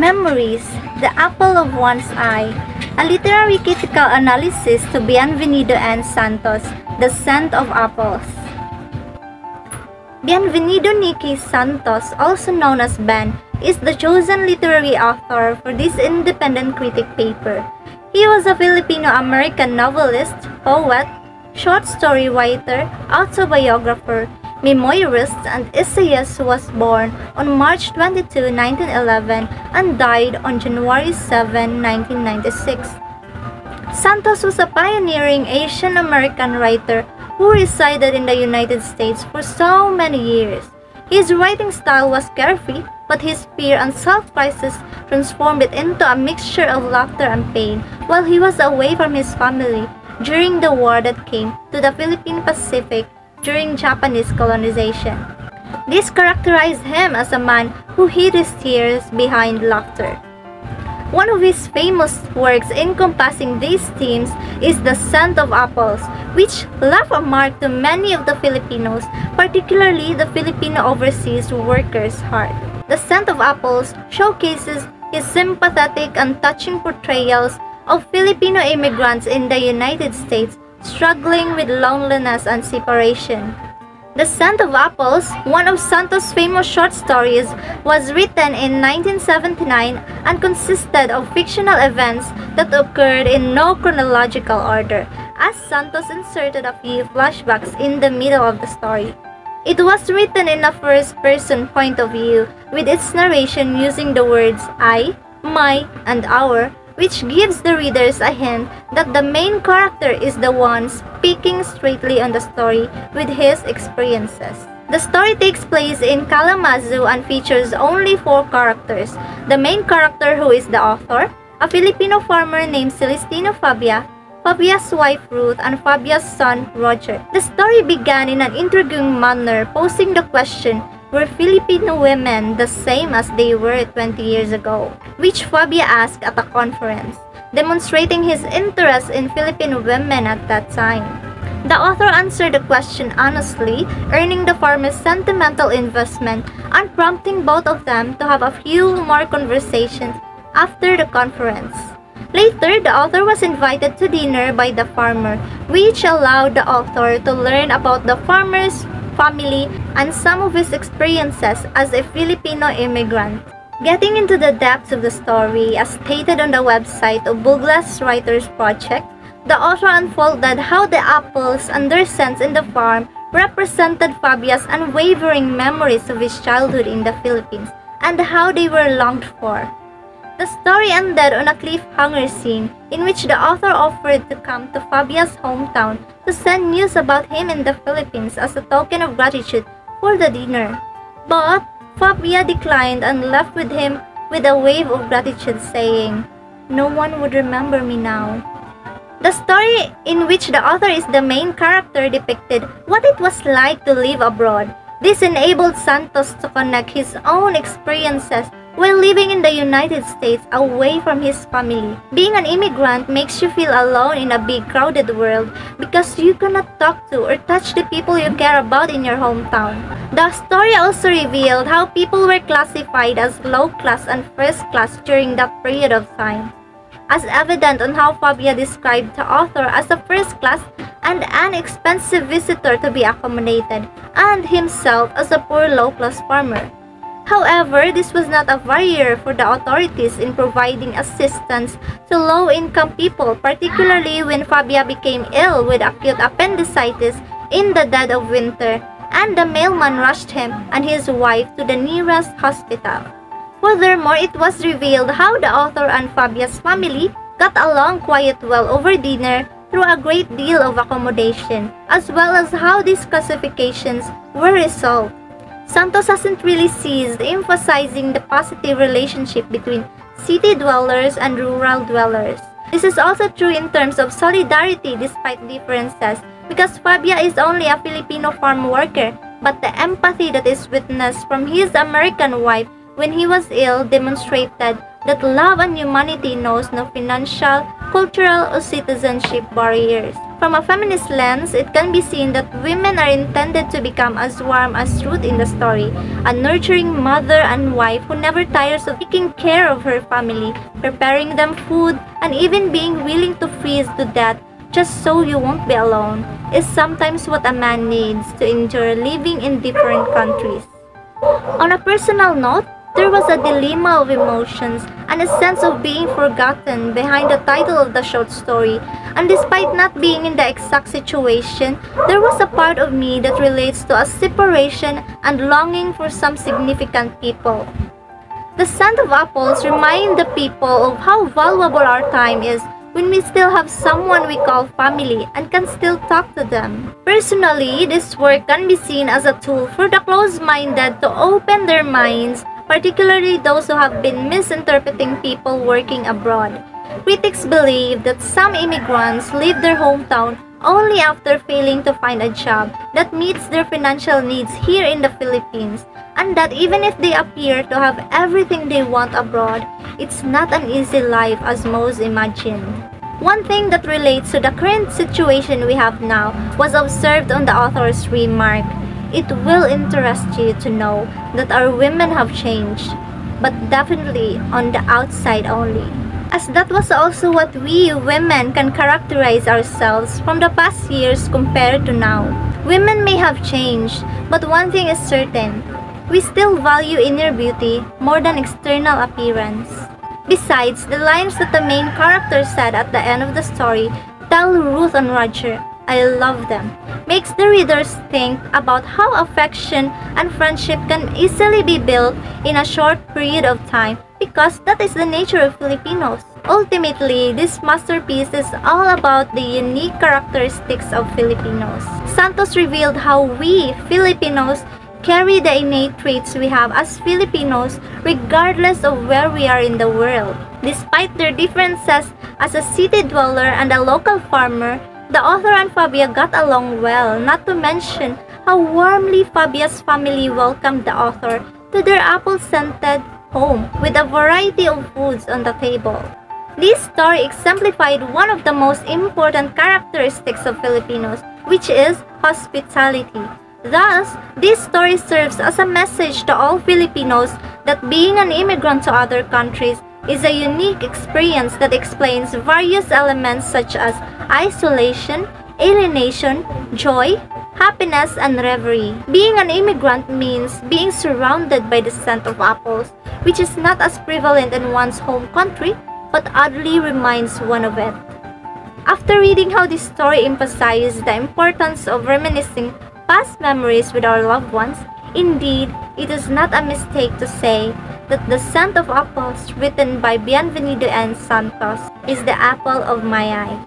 Memories, The Apple of One's Eye, a literary critical analysis to Bienvenido N. Santos, The Scent of Apples. Bienvenido N. Santos, also known as Ben, is the chosen literary author for this independent critic paper. He was a Filipino-American novelist, poet, short story writer, autobiographer, memoirist, and essayist who was born on March 22, 1911 and died on January 7, 1996. Santos was a pioneering Asian American writer who resided in the United States for so many years. His writing style was carefree, but his fear and self-crisis transformed it into a mixture of laughter and pain while he was away from his family during the war that came to the Philippine Pacific during Japanese colonization. This characterized him as a man who hid his tears behind laughter. One of his famous works encompassing these themes is The Scent of Apples, which left a mark to many of the Filipinos, particularly the Filipino overseas workers' heart. The Scent of Apples showcases his sympathetic and touching portrayals of Filipino immigrants in the United States struggling with loneliness and separation. The Scent of Apples, one of Santos' famous short stories, was written in 1979 and consisted of fictional events that occurred in no chronological order, as Santos inserted a few flashbacks in the middle of the story. It was written in a first-person point of view, with its narration using the words I, my, and our, which gives the readers a hint that the main character is the one speaking straightly on the story with his experiences. The story takes place in Kalamazoo and features only 4 characters: the main character, who is the author, a Filipino farmer named Celestino Fabia, Fabia's wife Ruth, and Fabia's son Roger. The story began in an intriguing manner, posing the question, were Filipino women the same as they were 20 years ago? Which Fabia asked at a conference, demonstrating his interest in Filipino women at that time. The author answered the question honestly, earning the farmer's sentimental investment and prompting both of them to have a few more conversations after the conference. Later, the author was invited to dinner by the farmer, which allowed the author to learn about the farmer's family and some of his experiences as a Filipino immigrant. Getting into the depths of the story, as stated on the website of Douglas Writers Project, the author unfolded how the apples and their scents in the farm represented Fabia's unwavering memories of his childhood in the Philippines and how they were longed for. The story ended on a cliffhanger scene in which the author offered to come to Fabia's hometown to send news about him in the Philippines as a token of gratitude for the dinner. But Fabia declined and left with him with a wave of gratitude, saying, "No one would remember me now." The story in which the author is the main character depicted what it was like to live abroad. This enabled Santos to connect his own experiences while living in the United States away from his family. Being an immigrant makes you feel alone in a big crowded world because you cannot talk to or touch the people you care about in your hometown. The story also revealed how people were classified as low class and first class during that period of time, as evident on how Fabia described the author as a first class and an expensive visitor to be accommodated, and himself as a poor low-class farmer. However, this was not a barrier for the authorities in providing assistance to low-income people, particularly when Fabia became ill with acute appendicitis in the dead of winter, and the mailman rushed him and his wife to the nearest hospital. Furthermore, it was revealed how the author and Fabia's family got along quite well over dinner through a great deal of accommodation, as well as how these classifications were resolved. Santos hasn't really ceased emphasizing the positive relationship between city dwellers and rural dwellers. This is also true in terms of solidarity despite differences, because Fabia is only a Filipino farm worker, but the empathy that is witnessed from his American wife when he was ill demonstrated that love and humanity knows no financial, cultural, or citizenship barriers. From a feminist lens, it can be seen that women are intended to become as warm as Ruth in the story, a nurturing mother and wife who never tires of taking care of her family, preparing them food, and even being willing to freeze to death just so you won't be alone, is sometimes what a man needs to endure living in different countries. On a personal note, there was a dilemma of emotions and a sense of being forgotten behind the title of the short story, and despite not being in the exact situation, there was a part of me that relates to a separation and longing for some significant people. The scent of apples remind the people of how valuable our time is when we still have someone we call family and can still talk to them. Personally, this work can be seen as a tool for the closed-minded to open their minds, particularly those who have been misinterpreting people working abroad. Critics believe that some immigrants leave their hometown only after failing to find a job that meets their financial needs here in the Philippines, and that even if they appear to have everything they want abroad, it's not an easy life as most imagine. One thing that relates to the current situation we have now was observed on the author's remark. It will interest you to know that our women have changed, but definitely on the outside only. As that was also what we women can characterize ourselves from the past years compared to now. Women may have changed, but one thing is certain. We still value inner beauty more than external appearance. Besides, the lines that the main character said at the end of the story tell Ruth and Roger, "I love them," makes the readers think about how affection and friendship can easily be built in a short period of time, because that is the nature of Filipinos. Ultimately, this masterpiece is all about the unique characteristics of Filipinos. Santos revealed how we, Filipinos, carry the innate traits we have as Filipinos regardless of where we are in the world. Despite their differences as a city dweller and a local farmer, the author and Fabia got along well, not to mention how warmly Fabia's family welcomed the author to their apple-scented home with a variety of foods on the table. This story exemplified one of the most important characteristics of Filipinos, which is hospitality. Thus, this story serves as a message to all Filipinos that being an immigrant to other countries is a unique experience that explains various elements such as isolation, alienation, joy, happiness, and reverie. Being an immigrant means being surrounded by the scent of apples, which is not as prevalent in one's home country, but oddly reminds one of it. After reading how this story emphasizes the importance of reminiscing past memories with our loved ones, indeed, it is not a mistake to say that The Scent of Apples, written by Bienvenido N. Santos, is the apple of my eye.